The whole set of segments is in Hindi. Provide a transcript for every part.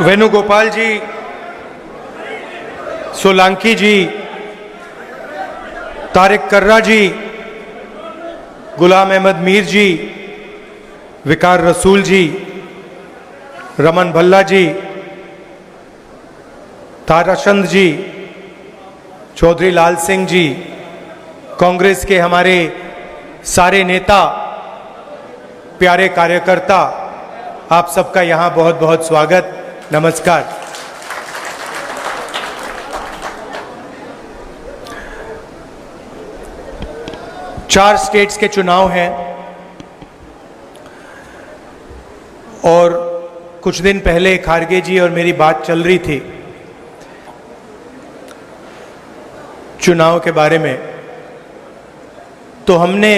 वेणुगोपाल जी, सोलंकी जी, तारिक कर्रा जी, गुलाम अहमद मीर जी, विकार रसूल जी, रमन भल्ला जी, ताराचंद जी, चौधरी लाल सिंह जी, कांग्रेस के हमारे सारे नेता, प्यारे कार्यकर्ता, आप सबका यहां बहुत बहुत स्वागत, नमस्कार। चार स्टेट्स के चुनाव हैं और कुछ दिन पहले खारगे जी और मेरी बात चल रही थी चुनाव के बारे में, तो हमने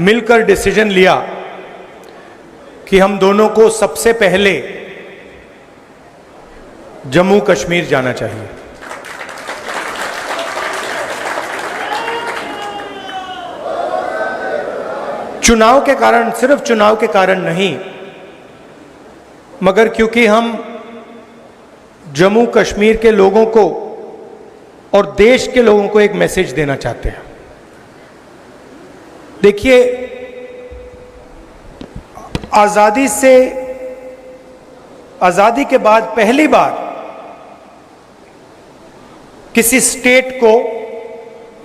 मिलकर डिसीजन लिया कि हम दोनों को सबसे पहले जम्मू कश्मीर जाना चाहिए। चुनाव के कारण, सिर्फ चुनाव के कारण नहीं, मगर क्योंकि हम जम्मू कश्मीर के लोगों को और देश के लोगों को एक मैसेज देना चाहते हैं। देखिए, आजादी के बाद पहली बार किसी स्टेट को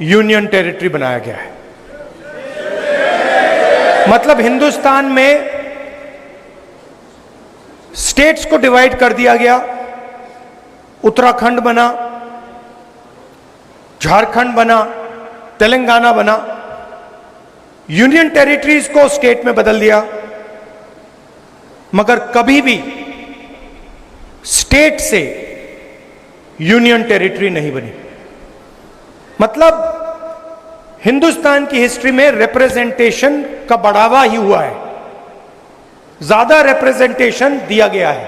यूनियन टेरिटरी बनाया गया है। मतलब हिंदुस्तान में स्टेट्स को डिवाइड कर दिया गया। उत्तराखंड बना, झारखंड बना, तेलंगाना बना, यूनियन टेरिटरीज को स्टेट में बदल दिया, मगर कभी भी स्टेट से यूनियन टेरिटरी नहीं बनी। मतलब हिंदुस्तान की हिस्ट्री में रिप्रेजेंटेशन का बढ़ावा ही हुआ है, ज्यादा रिप्रेजेंटेशन दिया गया है।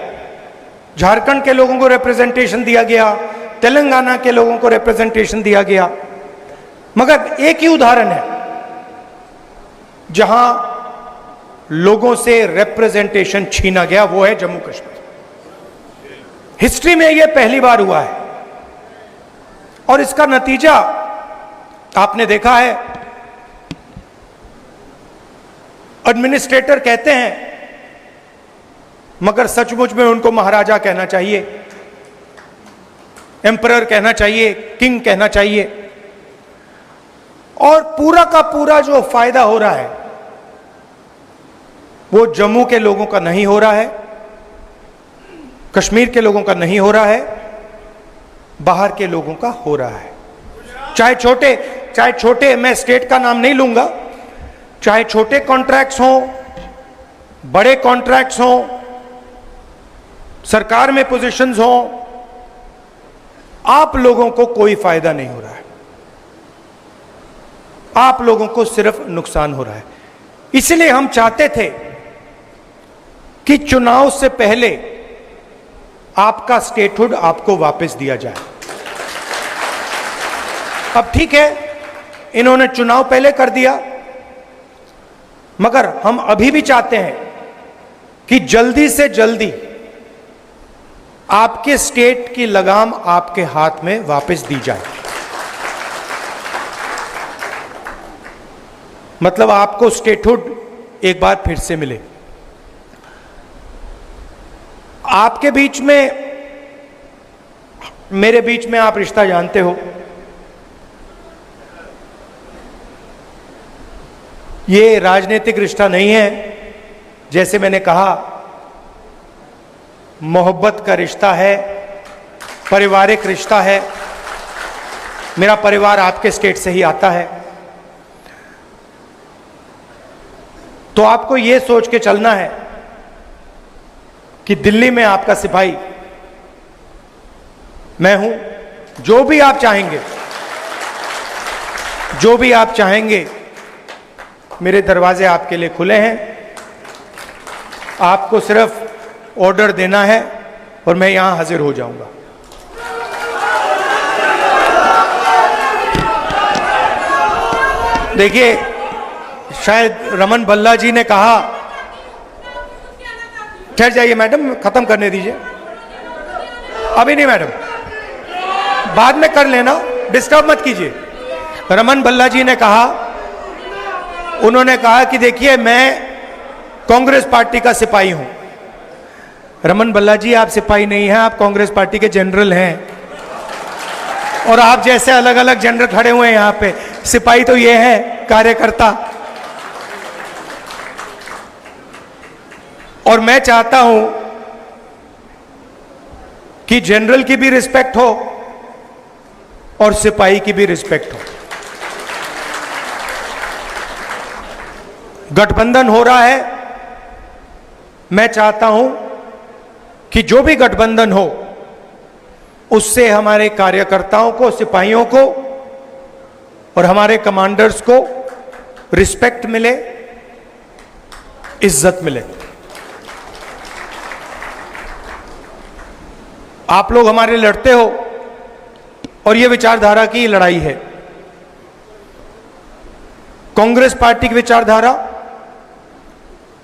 झारखंड के लोगों को रिप्रेजेंटेशन दिया गया, तेलंगाना के लोगों को रिप्रेजेंटेशन दिया गया, मगर एक ही उदाहरण है जहां लोगों से रिप्रेजेंटेशन छीना गया, वो है जम्मू कश्मीर। हिस्ट्री में यह पहली बार हुआ है और इसका नतीजा आपने देखा है। एडमिनिस्ट्रेटर कहते हैं, मगर सचमुच में उनको महाराजा कहना चाहिए, एम्परर कहना चाहिए, किंग कहना चाहिए, और पूरा का पूरा जो फायदा हो रहा है वो जम्मू के लोगों का नहीं हो रहा है, कश्मीर के लोगों का नहीं हो रहा है, बाहर के लोगों का हो रहा है। चाहे छोटे, मैं स्टेट का नाम नहीं लूंगा, चाहे छोटे कॉन्ट्रैक्ट्स हों, बड़े कॉन्ट्रैक्ट्स हों, सरकार में पोजीशंस हों, आप लोगों को कोई फायदा नहीं हो रहा है, आप लोगों को सिर्फ नुकसान हो रहा है। इसलिए हम चाहते थे कि चुनाव से पहले आपका स्टेटहुड आपको वापस दिया जाए। अब ठीक है, इन्होंने चुनाव पहले कर दिया, मगर हम अभी भी चाहते हैं कि जल्दी से जल्दी आपके स्टेट की लगाम आपके हाथ में वापस दी जाए। मतलब आपको स्टेटहुड एक बार फिर से मिले। आपके बीच में, मेरे बीच में आप रिश्ता जानते हो, ये राजनीतिक रिश्ता नहीं है। जैसे मैंने कहा, मोहब्बत का रिश्ता है, पारिवारिक रिश्ता है। मेरा परिवार आपके स्टेट से ही आता है, तो आपको यह सोच के चलना है कि दिल्ली में आपका सिपाही मैं हूं। जो भी आप चाहेंगे, मेरे दरवाजे आपके लिए खुले हैं। आपको सिर्फ ऑर्डर देना है और मैं यहां हाजिर हो जाऊंगा। देखिए, शायद रमन भल्ला जी ने कहा, ठहर जाइए मैडम, खत्म करने दीजिए। अभी नहीं मैडम, बाद में कर लेना, डिस्टर्ब मत कीजिए। रमन भल्ला जी ने कहा, उन्होंने कहा कि देखिए मैं कांग्रेस पार्टी का सिपाही हूं। रमन भल्ला जी, आप सिपाही नहीं हैं, आप कांग्रेस पार्टी के जनरल हैं, और आप जैसे अलग अलग जनरल खड़े हुए हैं यहां पे। सिपाही तो ये है, कार्यकर्ता। और मैं चाहता हूं कि जनरल की भी रिस्पेक्ट हो और सिपाही की भी रिस्पेक्ट हो। गठबंधन हो रहा है, मैं चाहता हूं कि जो भी गठबंधन हो उससे हमारे कार्यकर्ताओं को, सिपाहियों को और हमारे कमांडर्स को रिस्पेक्ट मिले, इज्जत मिले। आप लोग हमारे लड़ते हो और यह विचारधारा की लड़ाई है। कांग्रेस पार्टी की विचारधारा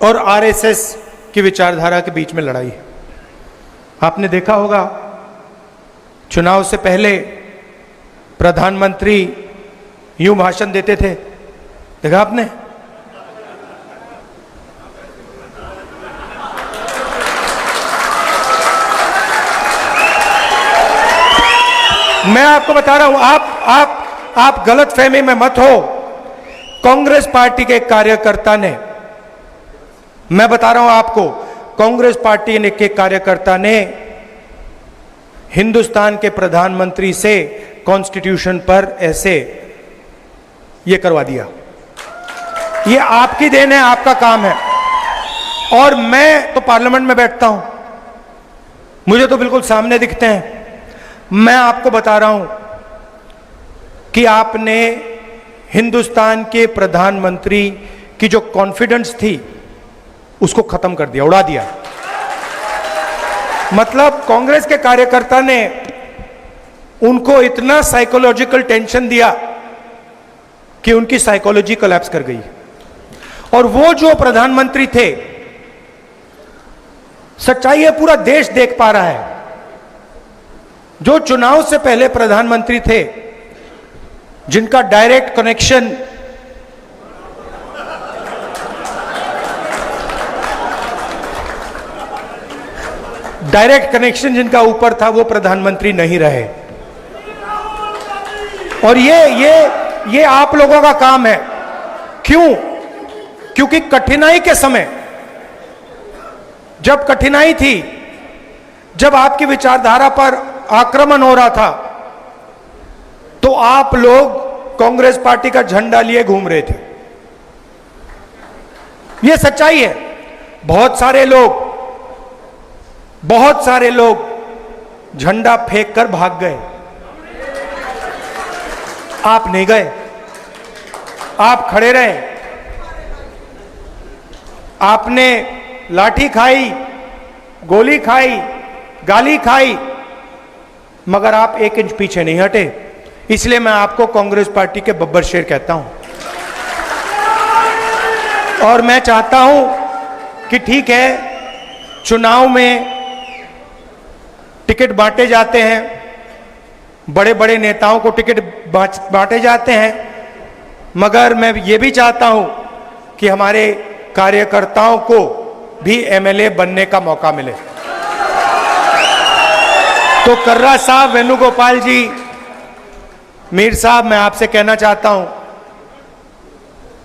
और आरएसएस की विचारधारा के बीच में लड़ाई है। आपने देखा होगा चुनाव से पहले प्रधानमंत्री यूं भाषण देते थे, देखा आपने? मैं आपको बता रहा हूं, आप गलत फहमी में मत हो। कांग्रेस पार्टी के कार्यकर्ता ने, मैं बता रहा हूं आपको, कांग्रेस पार्टी के कार्यकर्ता ने हिंदुस्तान के प्रधानमंत्री से कॉन्स्टिट्यूशन पर ऐसे ये करवा दिया। ये आपकी देन है, आपका काम है। और मैं तो पार्लियामेंट में बैठता हूं, मुझे तो बिल्कुल सामने दिखते हैं। मैं आपको बता रहा हूं कि आपने हिंदुस्तान के प्रधानमंत्री की जो कॉन्फिडेंस थी उसको खत्म कर दिया, उड़ा दिया। मतलब कांग्रेस के कार्यकर्ता ने उनको इतना साइकोलॉजिकल टेंशन दिया कि उनकी साइकोलॉजी कोलैप्स कर गई। और वो जो प्रधानमंत्री थे, सच्चाई है पूरा देश देख पा रहा है, जो चुनाव से पहले प्रधानमंत्री थे, जिनका डायरेक्ट कनेक्शन जिनका ऊपर था, वो प्रधानमंत्री नहीं रहे। और ये आप लोगों का काम है। क्यों? क्योंकि कठिनाई के समय, जब कठिनाई थी, जब आपकी विचारधारा पर आक्रमण हो रहा था, तो आप लोग कांग्रेस पार्टी का झंडा लिए घूम रहे थे। यह सच्चाई है। बहुत सारे लोग झंडा फेंक कर भाग गए। आप नहीं गए, आप खड़े रहे। आपने लाठी खाई, गोली खाई, गाली खाई, मगर आप 1 इंच पीछे नहीं हटे। इसलिए मैं आपको कांग्रेस पार्टी के बब्बर शेर कहता हूं। और मैं चाहता हूं कि ठीक है, चुनाव में टिकट बांटे जाते हैं, बड़े बड़े नेताओं को टिकट बांटे जाते हैं, मगर मैं ये भी चाहता हूं कि हमारे कार्यकर्ताओं को भी एमएलए बनने का मौका मिले। तो कर्रा साहब, वेणुगोपाल जी, मीर साहब, मैं आपसे कहना चाहता हूं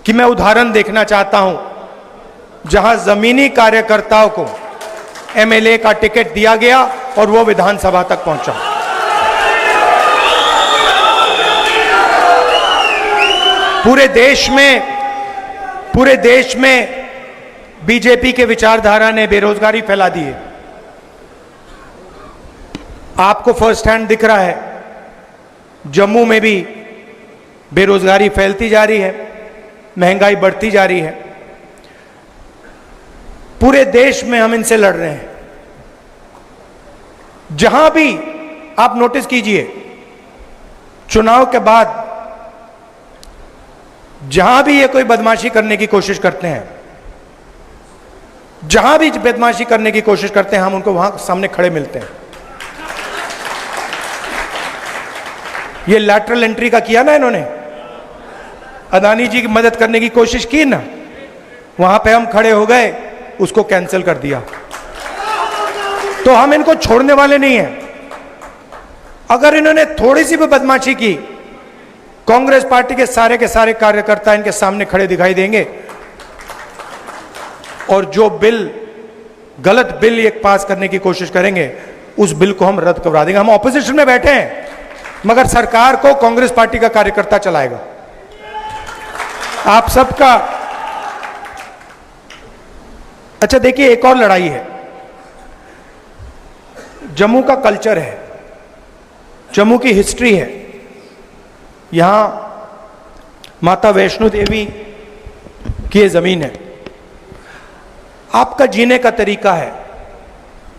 कि मैं उदाहरण देखना चाहता हूं जहां जमीनी कार्यकर्ताओं को एमएलए का टिकट दिया गया और वो विधानसभा तक पहुंचा। पूरे देश में बीजेपी के विचारधारा ने बेरोजगारी फैला दी है। आपको फर्स्ट हैंड दिख रहा है, जम्मू में भी बेरोजगारी फैलती जा रही है, महंगाई बढ़ती जा रही है। पूरे देश में हम इनसे लड़ रहे हैं। जहां भी आप नोटिस कीजिए, चुनाव के बाद जहां भी ये कोई बदमाशी करने की कोशिश करते हैं, जहां भी बदमाशी करने की कोशिश करते हैं, हम उनको वहां सामने खड़े मिलते हैं। ये लैटरल एंट्री का किया ना इन्होंने, अदानी जी की मदद करने की कोशिश की ना, वहां पे हम खड़े हो गए, उसको कैंसिल कर दिया। तो हम इनको छोड़ने वाले नहीं हैं। अगर इन्होंने थोड़ी सी भी बदमाशी की, कांग्रेस पार्टी के सारे कार्यकर्ता इनके सामने खड़े दिखाई देंगे और जो बिल, गलत बिल एक पास करने की कोशिश करेंगे, उस बिल को हम रद्द करवा देंगे। हम ऑपोजिशन में बैठे हैं, मगर सरकार को कांग्रेस पार्टी का कार्यकर्ता चलाएगा। आप सबका अच्छा देखिए, एक और लड़ाई है, जम्मू का कल्चर है, जम्मू की हिस्ट्री है। यहां माता वैष्णो देवी की ये जमीन है। आपका जीने का तरीका है,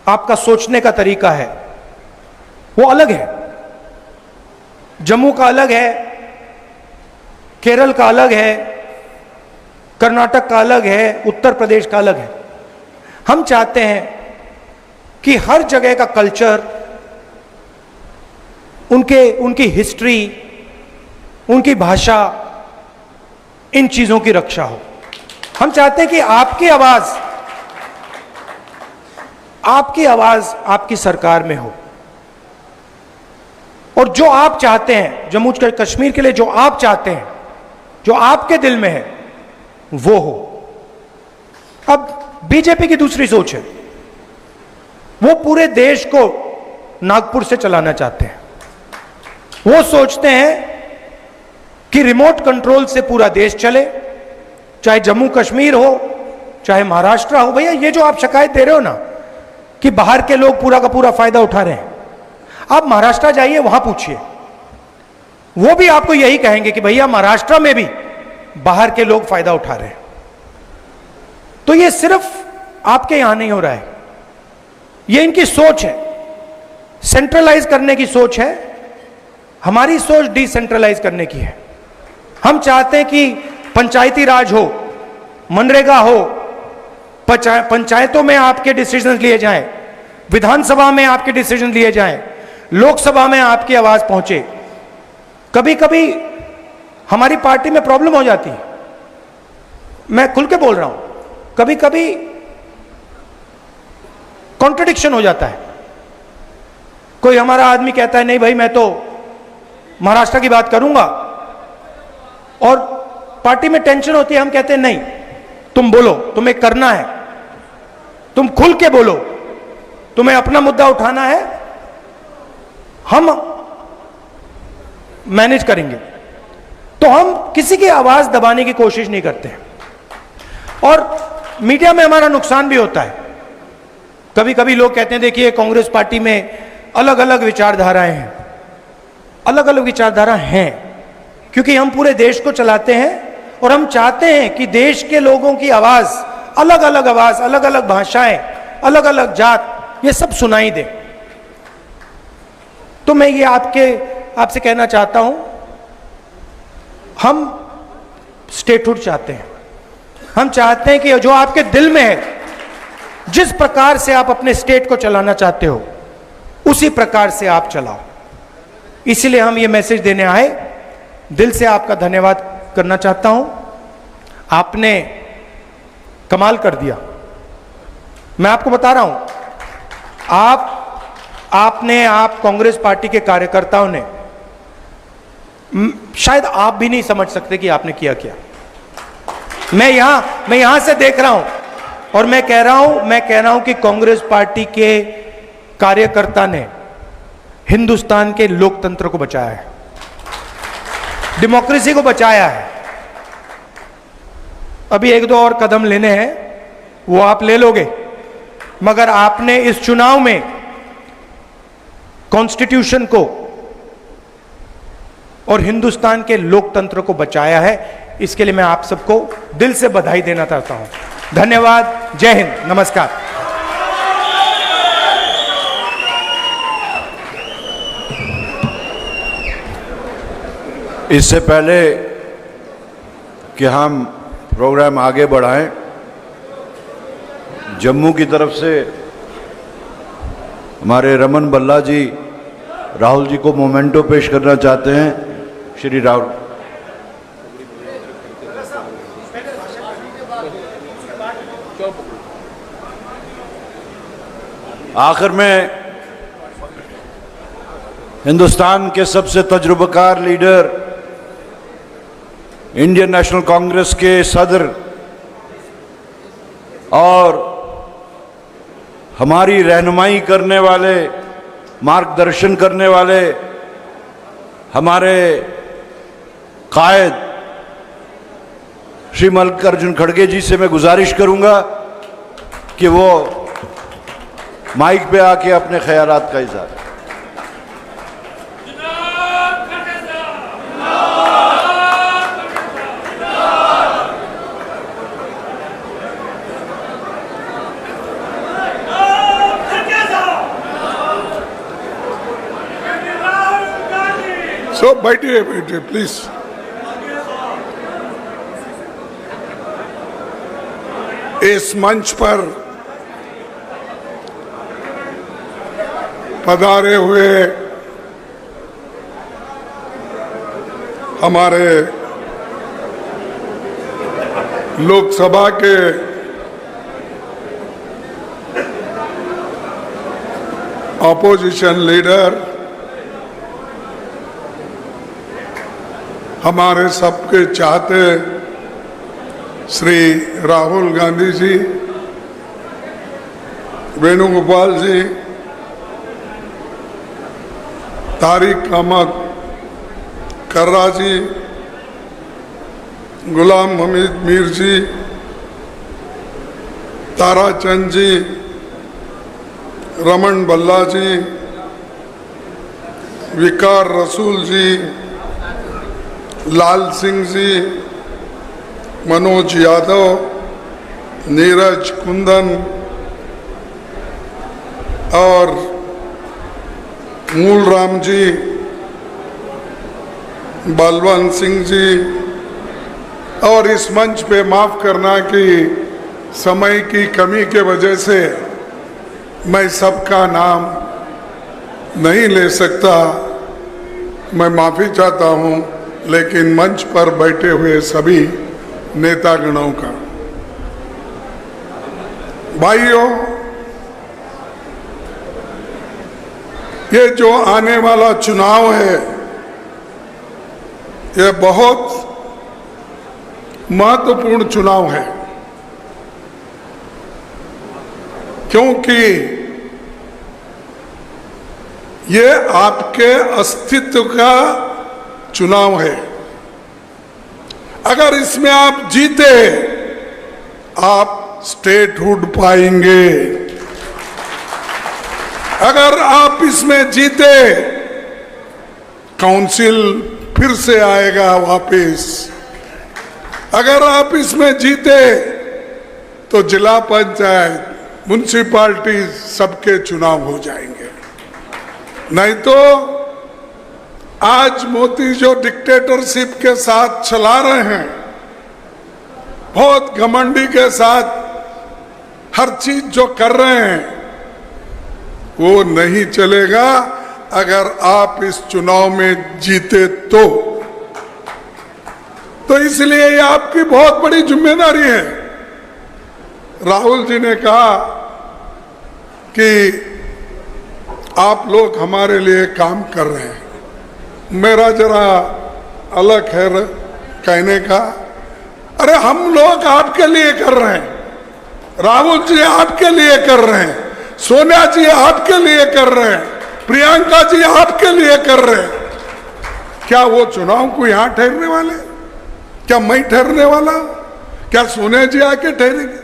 आपका सोचने का तरीका है, वो अलग है। जम्मू का अलग है, केरल का अलग है, कर्नाटक का अलग है, उत्तर प्रदेश का अलग है। हम चाहते हैं कि हर जगह का कल्चर, उनकी हिस्ट्री, उनकी भाषा, इन चीजों की रक्षा हो। हम चाहते हैं कि आपकी आवाज आपकी सरकार में हो, और जो आप चाहते हैं जम्मू कश्मीर के लिए, जो आप चाहते हैं, जो आपके दिल में है, वो हो। अब बीजेपी की दूसरी सोच है, वो पूरे देश को नागपुर से चलाना चाहते हैं। वो सोचते हैं कि रिमोट कंट्रोल से पूरा देश चले, चाहे जम्मू कश्मीर हो, चाहे महाराष्ट्र हो। भैया, ये जो आप शिकायत दे रहे हो ना कि बाहर के लोग पूरा का पूरा फायदा उठा रहे हैं, आप महाराष्ट्र जाइए, वहां पूछिए, वो भी आपको यही कहेंगे कि भैया महाराष्ट्र में भी बाहर के लोग फायदा उठा रहे हैं। तो ये सिर्फ आपके यहां नहीं हो रहा है, ये इनकी सोच है, सेंट्रलाइज करने की सोच है। हमारी सोच डिसेंट्रलाइज करने की है। हम चाहते हैं कि पंचायती राज हो, मनरेगा हो, पंचायतों में आपके डिसीजन लिए जाएं, विधानसभा में आपके डिसीजन लिए जाएं, लोकसभा में आपकी आवाज पहुंचे। कभी कभी हमारी पार्टी में प्रॉब्लम हो जाती है, मैं खुल के बोल रहा हूं, कभी कभी कॉन्ट्रडिक्शन हो जाता है। कोई हमारा आदमी कहता है नहीं भाई मैं तो महाराष्ट्र की बात करूंगा, और पार्टी में टेंशन होती है, हम कहते हैं नहीं तुम बोलो, तुम्हें करना है, तुम खुल के बोलो, तुम्हें अपना मुद्दा उठाना है, हम मैनेज करेंगे। तो हम किसी की आवाज दबाने की कोशिश नहीं करते हैं। और मीडिया में हमारा नुकसान भी होता है। कभी कभी लोग कहते हैं देखिए कांग्रेस पार्टी में अलग अलग विचारधाराएं हैं, अलग अलग विचारधारा हैं, क्योंकि हम पूरे देश को चलाते हैं और हम चाहते हैं कि देश के लोगों की आवाज, अलग अलग भाषाएं, अलग अलग जात, ये सब सुनाई दे। तो मैं ये आपसे कहना चाहता हूं, हम स्टेटहुड चाहते हैं। हम चाहते हैं कि जो आपके दिल में है, जिस प्रकार से आप अपने स्टेट को चलाना चाहते हो, उसी प्रकार से आप चलाओ। इसलिए हम ये मैसेज देने आए। दिल से आपका धन्यवाद करना चाहता हूं, आपने कमाल कर दिया। मैं आपको बता रहा हूं, आप कांग्रेस पार्टी के कार्यकर्ताओं ने, शायद आप भी नहीं समझ सकते कि आपने किया क्या। मैं यहां से देख रहा हूं और मैं कह रहा हूं कि कांग्रेस पार्टी के कार्यकर्ता ने हिंदुस्तान के लोकतंत्र को बचाया है, डेमोक्रेसी को बचाया है। अभी एक दो और कदम लेने हैं, वो आप ले लोगे, मगर आपने इस चुनाव में कॉन्स्टिट्यूशन को और हिंदुस्तान के लोकतंत्र को बचाया है। इसके लिए मैं आप सबको दिल से बधाई देना चाहता हूं। धन्यवाद। जय हिंद। नमस्कार। इससे पहले कि हम प्रोग्राम आगे बढ़ाएं, जम्मू की तरफ से हमारे रमन बल्ला जी राहुल जी को मोमेंटो पेश करना चाहते हैं। श्री राहुल। आखिर में हिंदुस्तान के सबसे तजुर्बाकार लीडर, इंडियन नेशनल कांग्रेस के सदर और हमारी रहनुमाई करने वाले, मार्गदर्शन करने वाले हमारे कायद श्री मल्लिकार्जुन खड़गे जी से मैं गुजारिश करूंगा कि वो माइक पे आके अपने ख्यालात का इज़हार करें। So, बैठिए बैठिए प्लीज। इस मंच पर पधारे हुए हमारे लोकसभा के ऑपोजिशन लीडर, हमारे सबके चाहते श्री राहुल गांधी जी, वेणुगोपाल जी, तारिक अहमद कर्रा जी, गुलाम हमीद मीर जी, ताराचंद जी, रमन बल्ला जी, विकार रसूल जी, लाल सिंह जी, मनोज यादव, नीरज कुंदन और मूल राम जी, बलवंत सिंह जी, और इस मंच पे माफ करना कि समय की कमी के वजह से मैं सबका नाम नहीं ले सकता, मैं माफी चाहता हूं, लेकिन मंच पर बैठे हुए सभी नेतागणों का। भाइयों, ये जो आने वाला चुनाव है, ये बहुत महत्वपूर्ण चुनाव है, क्योंकि ये आपके अस्तित्व का चुनाव है। अगर इसमें आप जीते, आप स्टेटहुड पाएंगे। अगर आप इसमें जीते, काउंसिल फिर से आएगा वापस। अगर आप इसमें जीते तो जिला पंचायत, म्युनिसिपैलिटी सबके चुनाव हो जाएंगे। नहीं तो आज मोदी जो डिक्टेटरशिप के साथ चला रहे हैं, बहुत घमंडी के साथ हर चीज जो कर रहे हैं, वो नहीं चलेगा अगर आप इस चुनाव में जीते तो इसलिए ये आपकी बहुत बड़ी जिम्मेदारी है। राहुल जी ने कहा कि आप लोग हमारे लिए काम कर रहे हैं। मेरा जरा अलग है कहने का। अरे हम लोग आपके लिए कर रहे हैं, राहुल जी आपके लिए कर रहे हैं, सोनिया जी आपके लिए कर रहे हैं, प्रियंका जी आपके लिए कर रहे हैं। क्या वो चुनाव को यहां ठहरने वाले? क्या मैं ठहरने वाला? क्या सोनिया जी आके ठहरेंगे?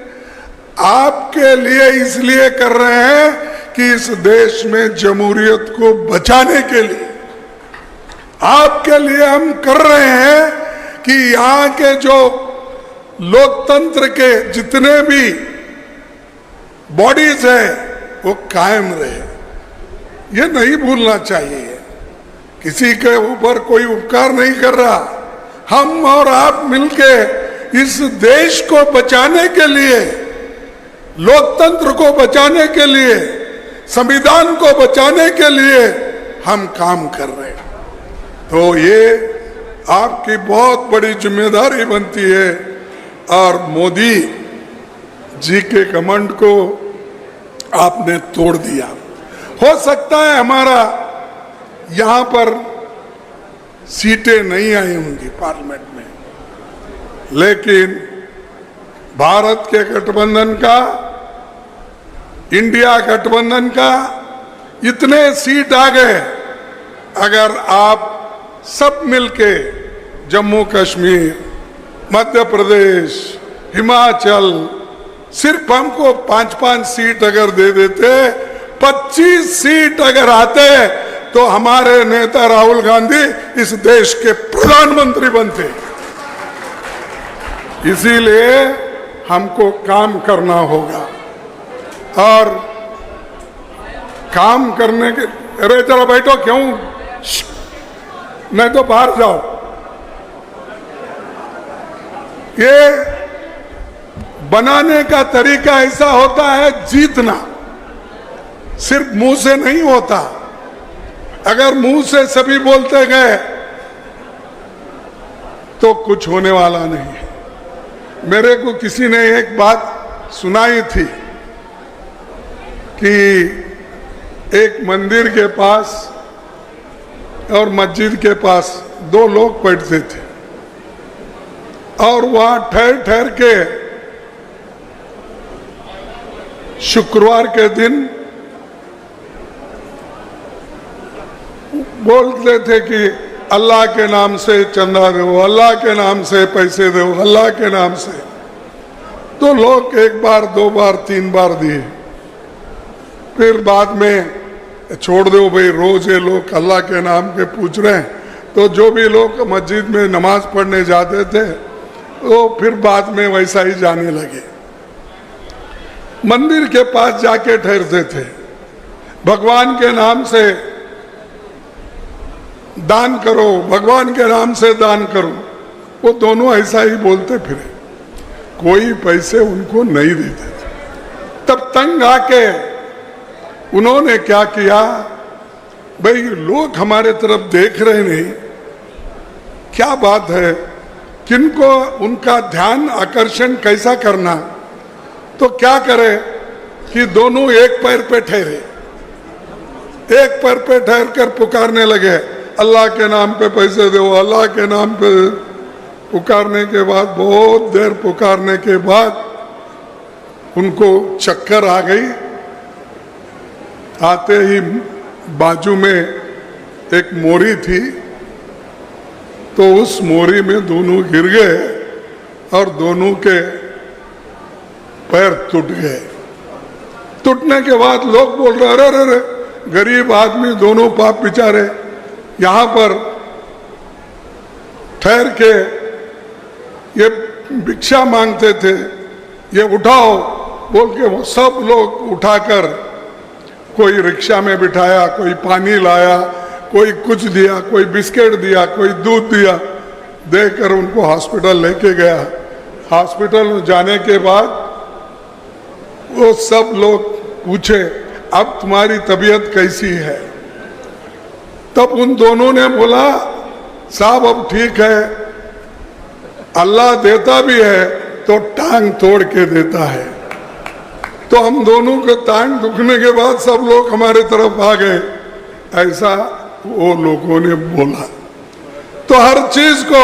आपके लिए इसलिए कर रहे हैं कि इस देश में जमहूरियत को बचाने के लिए आपके लिए हम कर रहे हैं कि यहाँ के जो लोकतंत्र के जितने भी बॉडीज है वो कायम रहे। ये नहीं भूलना चाहिए। किसी के ऊपर कोई उपकार नहीं कर रहा। हम और आप मिलके इस देश को बचाने के लिए, लोकतंत्र को बचाने के लिए, संविधान को बचाने के लिए हम काम कर रहे हैं। तो ये आपकी बहुत बड़ी जिम्मेदारी बनती है और मोदी जी के घमंड को आपने तोड़ दिया। हो सकता है हमारा यहां पर सीटें नहीं आई होंगी पार्लियामेंट में, लेकिन भारत के गठबंधन का, इंडिया गठबंधन का इतने सीट आ गए, अगर आप सब मिलके जम्मू कश्मीर, मध्य प्रदेश, हिमाचल सिर्फ हमको 5-5 सीट अगर दे देते, 25 सीट अगर आते, तो हमारे नेता राहुल गांधी इस देश के प्रधानमंत्री बनते। इसीलिए हमको काम करना होगा और काम करने के, अरे जरा बैठो, क्यों नहीं तो बाहर जाओ। ये बनाने का तरीका ऐसा होता है, जीतना सिर्फ मुंह से नहीं होता। अगर मुंह से सभी बोलते गए तो कुछ होने वाला नहीं है। मेरे को किसी ने एक बात सुनाई थी कि एक मंदिर के पास और मस्जिद के पास 2 लोग बैठते थे और वहां ठहर ठहर के शुक्रवार के दिन बोलते थे कि अल्लाह के नाम से चंदा दो, अल्लाह के नाम से पैसे दो, अल्लाह के नाम से। तो लोग 1 बार 2 बार 3 बार दिए, फिर बाद में छोड़ दो भाई, रोज ये लोग अल्लाह के नाम के पूछ रहे हैं। तो जो भी लोग मस्जिद में नमाज पढ़ने जाते थे वो फिर बाद में वैसा ही जाने लगे, मंदिर के पास जाके ठहरते थे, भगवान के नाम से दान करो, भगवान के नाम से दान करो। वो दोनों ऐसा ही बोलते फिरे, कोई पैसे उनको नहीं देते थे। तब तंग आके उन्होंने क्या किया, भाई लोग हमारे तरफ देख रहे नहीं, क्या बात है, किनको उनका ध्यान आकर्षण कैसा करना। तो क्या करे कि दोनों एक पैर पे ठहरे, एक पैर पे ठहर कर पुकारने लगे, अल्लाह के नाम पे पैसे दो, अल्लाह के नाम पे। पुकारने के बाद, बहुत देर पुकारने के बाद उनको चक्कर आ गई। आते ही बाजू में एक मोरी थी, तो उस मोरी में दोनों गिर गए और दोनों के पैर टूट गए। टूटने के बाद लोग बोल रहे, अरे अरे गरीब आदमी दोनों पाप बेचारे यहाँ पर ठहर के ये भिक्षा मांगते थे, ये उठाओ बोल के वो सब लोग उठाकर कोई रिक्शा में बिठाया, कोई पानी लाया, कोई कुछ दिया, कोई बिस्किट दिया, कोई दूध दिया, देकर उनको हॉस्पिटल लेके गया। हॉस्पिटल में जाने के बाद वो सब लोग पूछे, अब तुम्हारी तबीयत कैसी है। तब उन दोनों ने बोला, साहब अब ठीक है, अल्लाह देता भी है तो टांग तोड़ के देता है। तो हम दोनों के टांग दुखने के बाद सब लोग हमारे तरफ आ गए, ऐसा वो लोगों ने बोला। तो हर चीज को,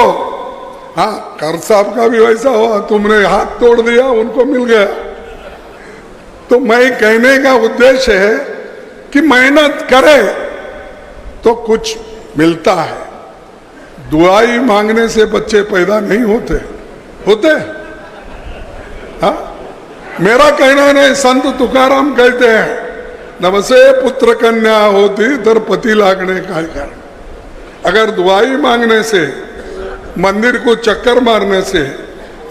हाँ कर साहब का भी वैसा हुआ, तुमने हाथ तोड़ दिया उनको मिल गया। तो मैं कहने का उद्देश्य है कि मेहनत करे तो कुछ मिलता है। दुआई मांगने से बच्चे पैदा नहीं होते, होते? हाँ, मेरा कहना नहीं, संत तुकाराम कहते हैं, नवसे पुत्र कन्या होती तर पति लागने का कारण। अगर दुआई मांगने से, मंदिर को चक्कर मारने से,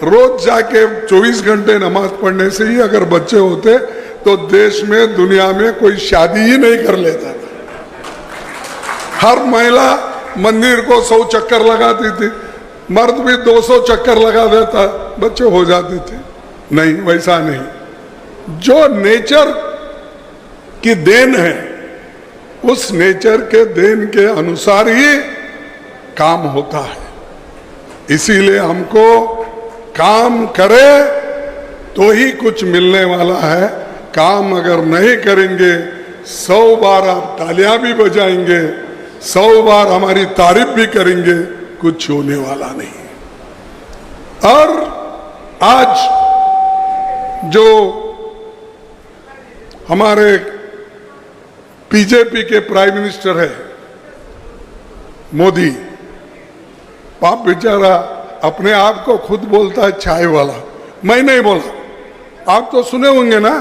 रोज जाके 24 घंटे नमाज पढ़ने से ही अगर बच्चे होते तो देश में, दुनिया में कोई शादी ही नहीं कर लेता था। हर महिला मंदिर को 100 चक्कर लगाती थी, मर्द भी 200 चक्कर लगा देता, बच्चे हो जाते थे। नहीं, वैसा नहीं। जो नेचर की देन है उस नेचर के देन के अनुसार ही काम होता है। इसीलिए हमको काम करे तो ही कुछ मिलने वाला है। काम अगर नहीं करेंगे 100 बार आप तालियां भी बजाएंगे, 100 बार हमारी तारीफ भी करेंगे, कुछ होने वाला नहीं। और आज जो हमारे बीजेपी के प्राइम मिनिस्टर है मोदी, पाप बेचारा अपने आप को खुद बोलता है चाय वाला। मैं नहीं बोला, आप तो सुने होंगे ना,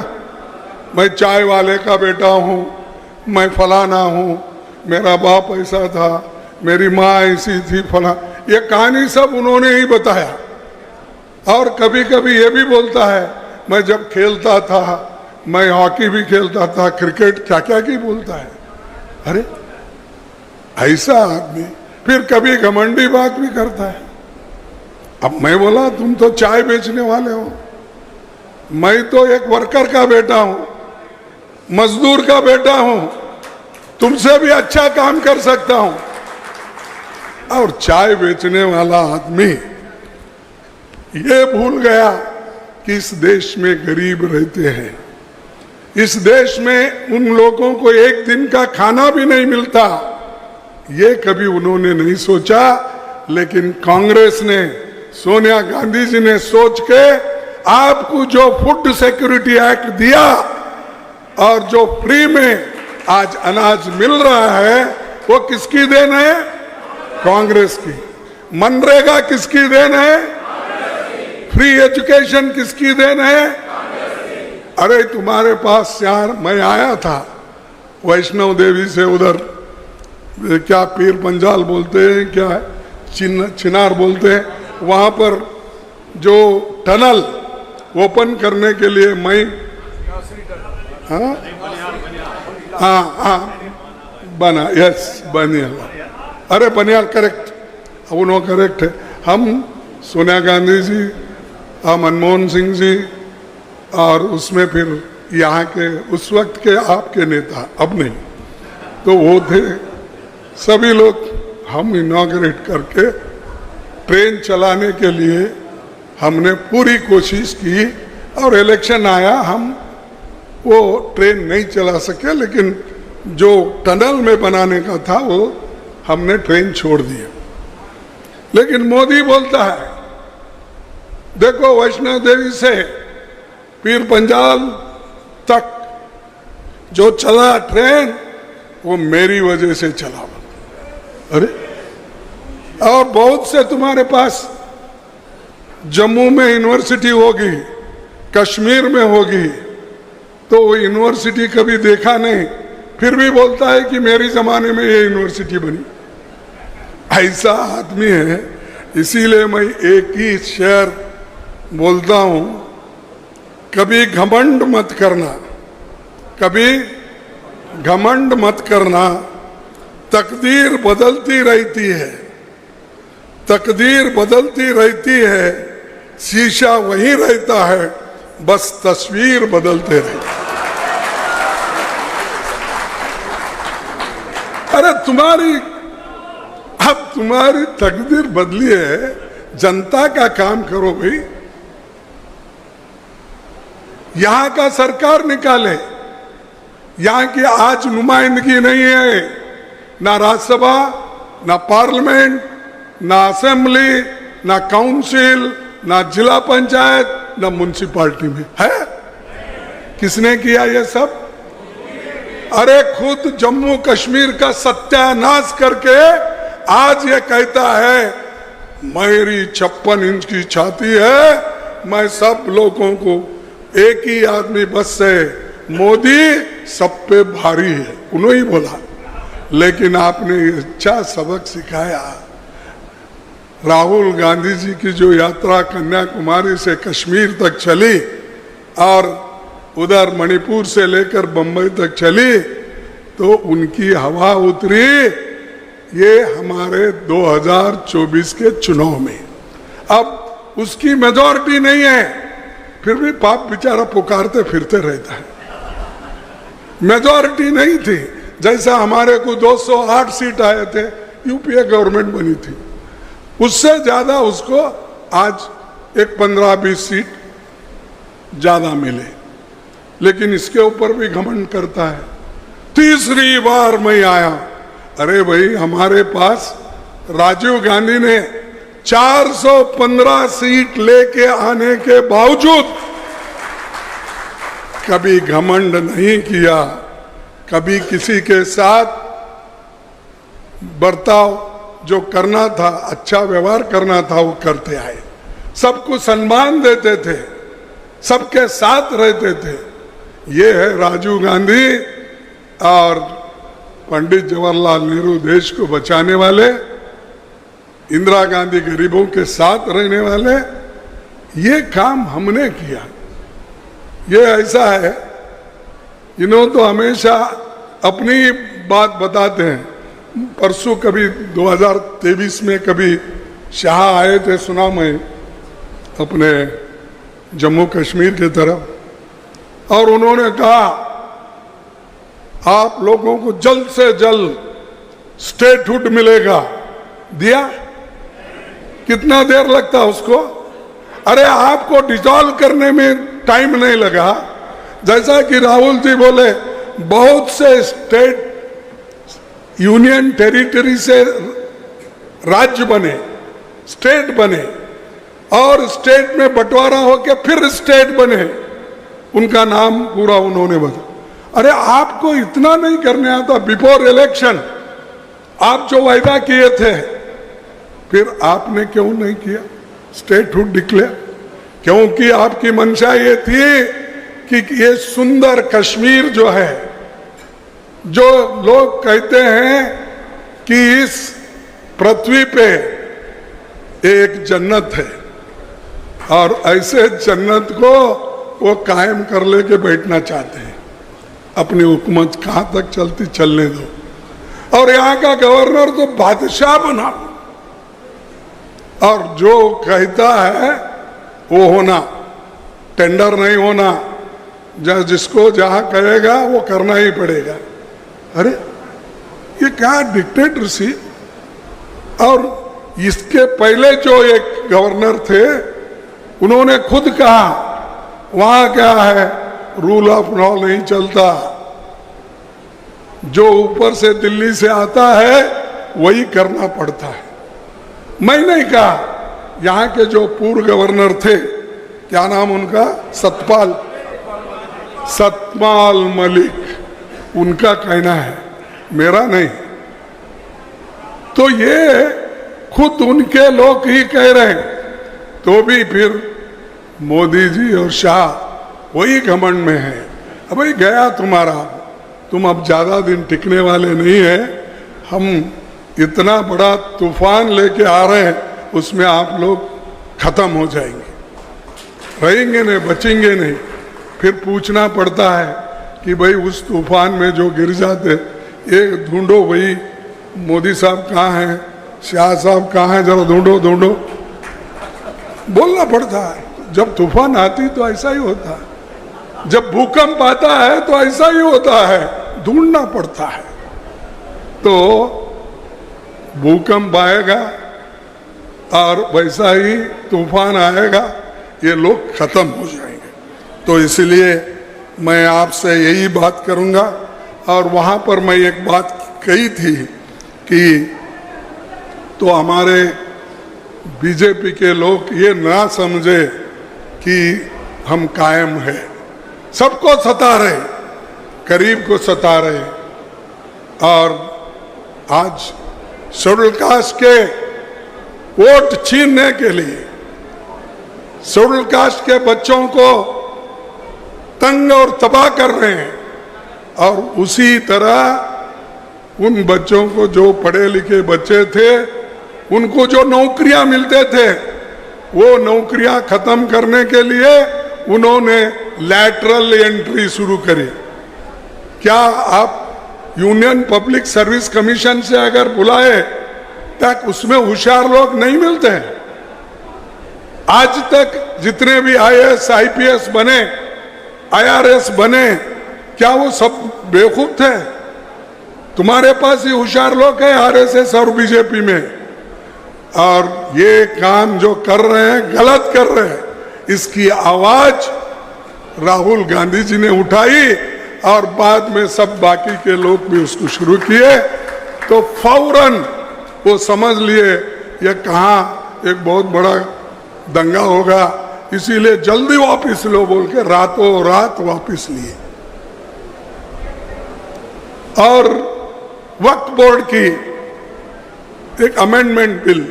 मैं चाय वाले का बेटा हूं, मैं फलाना हूं, मेरा बाप ऐसा था, मेरी माँ ऐसी थी, फला। ये कहानी सब उन्होंने ही बताया। और कभी कभी ये भी बोलता है मैं जब खेलता था, मैं हॉकी भी खेलता था, क्रिकेट, क्या क्या की बोलता है। अरे ऐसा आदमी फिर कभी घमंडी बात भी करता है। अब मैं बोला तुम तो चाय बेचने वाले हो, मैं तो एक वर्कर का बेटा हूं, मजदूर का बेटा हूं, तुमसे भी अच्छा काम कर सकता हूं। और चाय बेचने वाला आदमी ये भूल गया कि इस देश में गरीब रहते हैं, इस देश में उन लोगों को एक दिन का खाना भी नहीं मिलता। ये कभी उन्होंने नहीं सोचा, लेकिन कांग्रेस ने, सोनिया गांधी जी ने सोच के आपको जो फूड सिक्योरिटी एक्ट दिया और जो फ्री में आज अनाज मिल रहा है, वो किसकी देन है? कांग्रेस की। मनरेगा किसकी देन है? फ्री एजुकेशन किसकी देन है? अरे तुम्हारे पास यार, मैं आया था वैष्णव देवी से, उधर क्या पीर पंजाल बोलते हैं, क्या चिनार बोलते हैं, वहां पर जो टनल ओपन करने के लिए मैं बना, यस बनियाल, अरे बनियाल करेक्ट, उन्होंने करेक्ट है। हम सोनिया गांधी जी, मनमोहन सिंह जी, और उसमें फिर यहाँ के उस वक्त के आपके नेता, अब नहीं, तो वो थे सभी लोग। हम इनॉग्रेट करके ट्रेन चलाने के लिए हमने पूरी कोशिश की, और इलेक्शन आया, हम वो ट्रेन नहीं चला सके, लेकिन जो टनल में बनाने का था वो हमने ट्रेन छोड़ दिया। लेकिन मोदी बोलता है देखो वैष्णव देवी से पीर पंजाल तक जो चला ट्रेन, वो मेरी वजह से चला। अरे और बहुत से तुम्हारे पास जम्मू में यूनिवर्सिटी होगी, कश्मीर में होगी, तो वो यूनिवर्सिटी कभी देखा नहीं, फिर भी बोलता है कि मेरे जमाने में ये यूनिवर्सिटी बनी। ऐसा आदमी है। इसीलिए मैं एक ही शेर बोलता हूं, कभी घमंड मत करना, कभी घमंड मत करना। तकदीर बदलती रहती है, तकदीर बदलती रहती है, शीशा वही रहता है, बस तस्वीर बदलते रहती। अरे अब तुम्हारी तकदीर बदली है, जनता का काम करो भाई। यहां का सरकार निकाले, यहां की आज नुमाइंदगी नहीं है, ना राज्यसभा, ना पार्लियामेंट, ना असेंबली, ना काउंसिल, ना जिला पंचायत, ना म्युनिसिपैलिटी में है। किसने किया ये सब? अरे खुद जम्मू कश्मीर का सत्यानाश करके आज ये कहता है मेरी 56 इंच की छाती है, मैं सब लोगों को एक ही आदमी बस से, मोदी सब पे भारी है, उन्होंने ही बोला। लेकिन आपने अच्छा सबक सिखाया। राहुल गांधी जी की जो यात्रा कन्याकुमारी से कश्मीर तक चली और उधर मणिपुर से लेकर बंबई तक चली, तो उनकी हवा उतरी ये हमारे 2024 के चुनाव में। अब उसकी मेजॉरिटी नहीं है, फिर भी पाप बेचारा पुकारते फिरते रहता है। मेजॉरिटी नहीं थी, जैसा हमारे को 208 सीट आए थे, यूपीए गवर्नमेंट बनी थी, उससे ज्यादा उसको आज एक 15-20 सीट ज्यादा मिले, लेकिन इसके ऊपर भी घमंड करता है। तीसरी बार मैं आया, अरे भाई हमारे पास राजीव गांधी ने 415 सीट लेके आने के बावजूद कभी घमंड नहीं किया, कभी किसी के साथ बर्ताव जो करना था, अच्छा व्यवहार करना था, वो करते आए। सबको सम्मान देते थे, सबके साथ रहते थे। ये है राजीव गांधी और पंडित जवाहरलाल नेहरू देश को बचाने वाले, इंदिरा गांधी गरीबों के साथ रहने वाले। ये काम हमने किया। ये ऐसा है, इन्हों तो हमेशा अपनी बात बताते हैं। परसों कभी 2023 में कभी शाह आए थे, सुना मैं, अपने जम्मू कश्मीर की तरफ, और उन्होंने कहा आप लोगों को जल्द से जल्द स्टेटहुड मिलेगा। दिया? कितना देर लगता उसको? अरे आपको डिसॉल्व करने में टाइम नहीं लगा। जैसा कि राहुल जी बोले, बहुत से स्टेट यूनियन टेरिटरी से राज्य बने, स्टेट बने, और स्टेट में बंटवारा होकर फिर स्टेट बने, उनका नाम पूरा उन्होंने बताया। अरे आपको इतना नहीं करने आता? बिफोर इलेक्शन आप जो वायदा किए थे, फिर आपने क्यों नहीं किया स्टेटहुड डिक्लेयर? क्योंकि आपकी मंशा ये थी कि ये सुंदर कश्मीर जो है, जो लोग कहते हैं कि इस पृथ्वी पे एक जन्नत है, और ऐसे जन्नत को वो कायम कर लेके बैठना चाहते हैं। अपनी हुकूमत कहां तक चलती चलने दो। और यहाँ का गवर्नर तो बादशाह बना, और जो कहता है वो होना, टेंडर नहीं होना, जिसको जहां कहेगा वो करना ही पड़ेगा। अरे ये क्या डिक्टेटरसी। और इसके पहले जो एक गवर्नर थे, उन्होंने खुद कहा वहां क्या है, रूल ऑफ लॉ नहीं चलता, जो ऊपर से दिल्ली से आता है वही करना पड़ता है। मैं नहीं कहा, यहाँ के जो पूर्व गवर्नर थे, क्या नाम उनका, सतपाल मलिक, उनका कहना है, मेरा नहीं। तो ये खुद उनके लोग ही कह रहे हैं, तो भी फिर मोदी जी और शाह वही घमंड में है। अब भाई गया तुम्हारा, तुम अब ज्यादा दिन टिकने वाले नहीं है। हम इतना बड़ा तूफान लेके आ रहे हैं, उसमें आप लोग खत्म हो जाएंगे, रहेंगे नहीं, बचेंगे नहीं। फिर पूछना पड़ता है कि भाई उस तूफान में जो गिर जाते, ये ढूंढो, वही मोदी साहब कहाँ हैं, शाह साहब कहाँ हैं, जरा ढूंढो ढूंढो, बोलना पड़ता है। जब तूफान आती तो ऐसा ही होता है, जब भूकंप आता है तो ऐसा ही होता है, ढूंढना पड़ता है। तो भूकंप आएगा और वैसा ही तूफान आएगा, ये लोग खत्म हो जाएंगे। तो इसलिए मैं आपसे यही बात करूंगा। और वहां पर मैं एक बात कही थी कि तो हमारे बीजेपी के लोग ये ना समझे कि हम कायम है, सबको सता रहे, गरीब को सता रहे। और आज शेड्यूल कास्ट के वोट छीनने के लिए, शेड्यूल कास्ट के बच्चों को तंग और तबाह कर रहे हैं। और उसी तरह उन बच्चों को, जो पढ़े लिखे बच्चे थे, उनको जो नौकरियां मिलते थे, वो नौकरियां खत्म करने के लिए उन्होंने लैटरल एंट्री शुरू करी। क्या आप यूनियन पब्लिक सर्विस कमीशन से अगर बुलाए तक उसमें होशियार लोग नहीं मिलते हैं? आज तक जितने भी IAS, IPS बने, IRS बने, क्या वो सब बेवकूफ थे? तुम्हारे पास ही होशियार लोग हैं आरएसएस और बीजेपी में, और ये काम जो कर रहे हैं गलत कर रहे हैं। इसकी आवाज राहुल गांधी जी ने उठाई और बाद में सब बाकी के लोग भी उसको शुरू किए, तो फौरन वो समझ लिए ये कहाँ एक बहुत बड़ा दंगा होगा, इसीलिए जल्दी वापस लो बोल के रातों रात वापस लिए। और वक्फ बोर्ड की एक अमेंडमेंट बिल,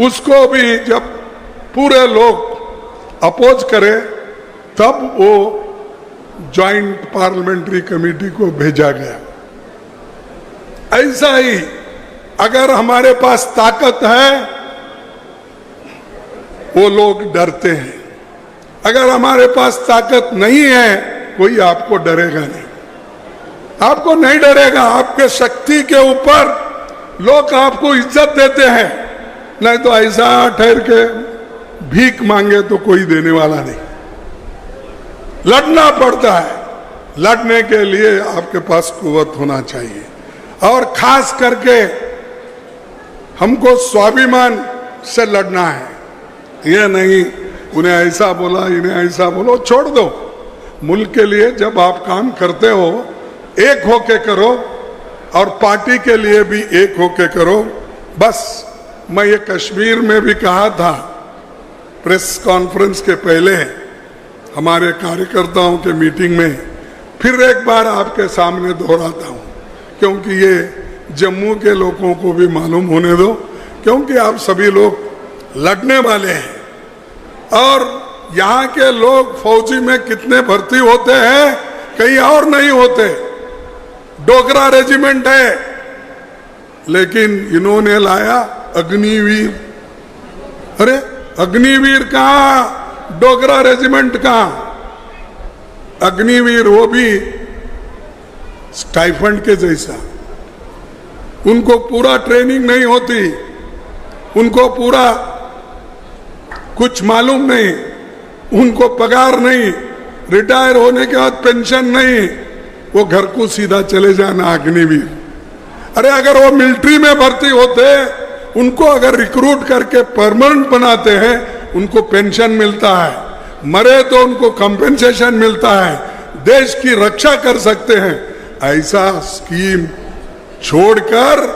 उसको भी जब पूरे लोग अपोज करे तब वो जॉइंट पार्लियामेंट्री कमेटी को भेजा गया। ऐसा ही अगर हमारे पास ताकत है वो लोग डरते हैं, अगर हमारे पास ताकत नहीं है कोई आपको डरेगा नहीं, आपको नहीं डरेगा। आपके शक्ति के ऊपर लोग आपको इज्जत देते हैं, नहीं तो ऐसा ठहर के भीख मांगे तो कोई देने वाला नहीं। लड़ना पड़ता है, लड़ने के लिए आपके पास कुव्वत होना चाहिए, और खास करके हमको स्वाभिमान से लड़ना है। ये नहीं उन्हें ऐसा बोला इन्हें ऐसा बोलो, छोड़ दो। मुल्क के लिए जब आप काम करते हो एक होके करो, और पार्टी के लिए भी एक होके करो। बस मैं ये कश्मीर में भी कहा था प्रेस कॉन्फ्रेंस के पहले हमारे कार्यकर्ताओं के मीटिंग में, फिर एक बार आपके सामने दोहराता हूँ, क्योंकि ये जम्मू के लोगों को भी मालूम होने दो, क्योंकि आप सभी लोग लड़ने वाले हैं। और यहाँ के लोग फौजी में कितने भर्ती होते हैं, कहीं और नहीं होते। डोगरा रेजिमेंट है, लेकिन इन्होंने लाया अग्निवीर। अरे अग्निवीर कहाँ, डोगरा रेजिमेंट कहाँ? अग्निवीर वो भी स्टाइफंड के जैसा, उनको पूरा ट्रेनिंग नहीं होती, उनको पूरा कुछ मालूम नहीं, उनको पगार नहीं, रिटायर होने के बाद पेंशन नहीं, वो घर को सीधा चले जाना अग्निवीर। अरे अगर वो मिलिट्री में भर्ती होते, उनको अगर रिक्रूट करके परमानेंट बनाते हैं, उनको पेंशन मिलता है, मरे तो उनको कंपेंसेशन मिलता है, देश की रक्षा कर सकते हैं। ऐसा स्कीम छोड़कर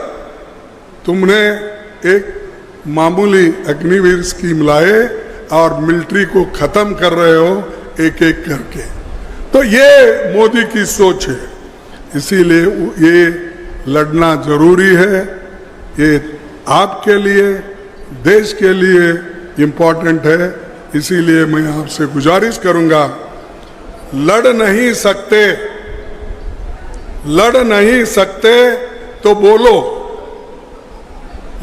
तुमने एक मामूली अग्निवीर स्कीम लाए और मिलिट्री को खत्म कर रहे हो एक एक करके। तो ये मोदी की सोच है, इसीलिए ये लड़ना जरूरी है। ये आपके लिए, देश के लिए इम्पोर्टेंट है। इसीलिए मैं आपसे गुजारिश करूंगा, लड़ नहीं सकते तो बोलो,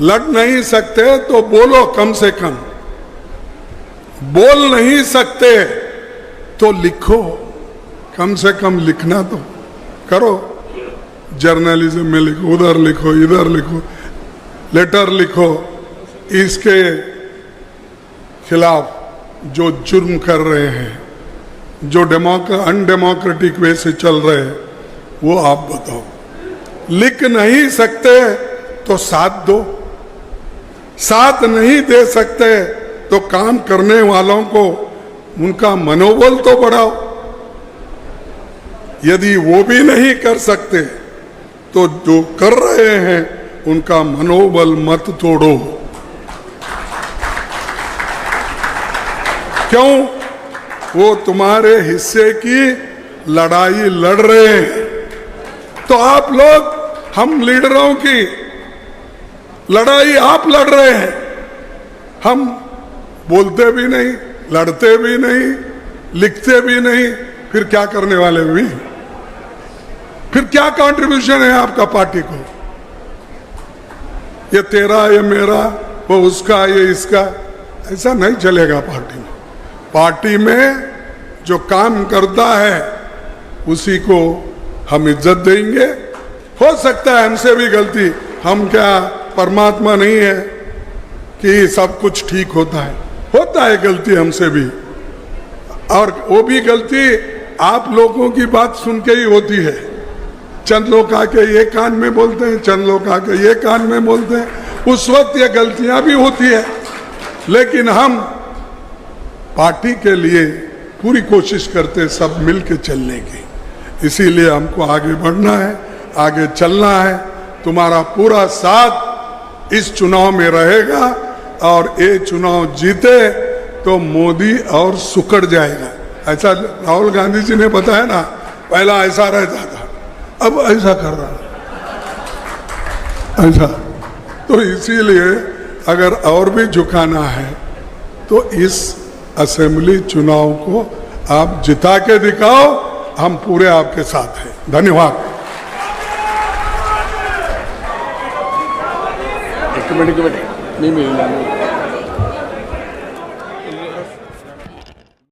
लड़ नहीं सकते तो बोलो, कम से कम बोल नहीं सकते तो लिखो, कम से कम लिखना तो करो। जर्नलिज्म में लिखो, उधर लिखो, इधर लिखो, लेटर लिखो। इसके खिलाफ जो जुर्म कर रहे हैं, जो अनडेमोक्रेटिक वे से चल रहे हैं, वो आप बताओ। लिख नहीं सकते तो साथ दो, साथ नहीं दे सकते तो काम करने वालों को उनका मनोबल तो बढ़ाओ। यदि वो भी नहीं कर सकते तो जो कर रहे हैं उनका मनोबल मत तोड़ो। क्यों? वो तुम्हारे हिस्से की लड़ाई लड़ रहे हैं। तो आप लोग, हम लीडरों की लड़ाई आप लड़ रहे हैं, हम बोलते भी नहीं, लड़ते भी नहीं, लिखते भी नहीं, फिर क्या करने वाले भी? फिर क्या कंट्रीब्यूशन है आपका पार्टी को? ये तेरा, ये मेरा, वो उसका, ये इसका, ऐसा नहीं चलेगा पार्टी में। पार्टी में जो काम करता है उसी को हम इज्जत देंगे। हो सकता है हमसे भी गलती, हम क्या परमात्मा नहीं है कि सब कुछ ठीक होता है गलती हमसे भी, और वो भी गलती आप लोगों की बात सुन के ही होती है। चंद लोग आके ये कान में बोलते हैं, चंद लोग आके ये कान में बोलते हैं। उस वक्त ये गलतियां भी होती है, लेकिन हम पार्टी के लिए पूरी कोशिश करते हैं सब मिल के चलने की। इसीलिए हमको आगे बढ़ना है, आगे चलना है। तुम्हारा पूरा साथ इस चुनाव में रहेगा और ये चुनाव जीते तो मोदी और सुकड़ जाएगा। ऐसा राहुल गांधी जी ने बताया ना, पहला ऐसा रहता था, अब ऐसा कर रहा ऐसा। तो इसीलिए अगर और भी झुकाना है तो इस असेंबली चुनाव को आप जिता के दिखाओ, हम पूरे आपके साथ हैं। धन्यवाद। एक मिनट नहीं मिलेगा।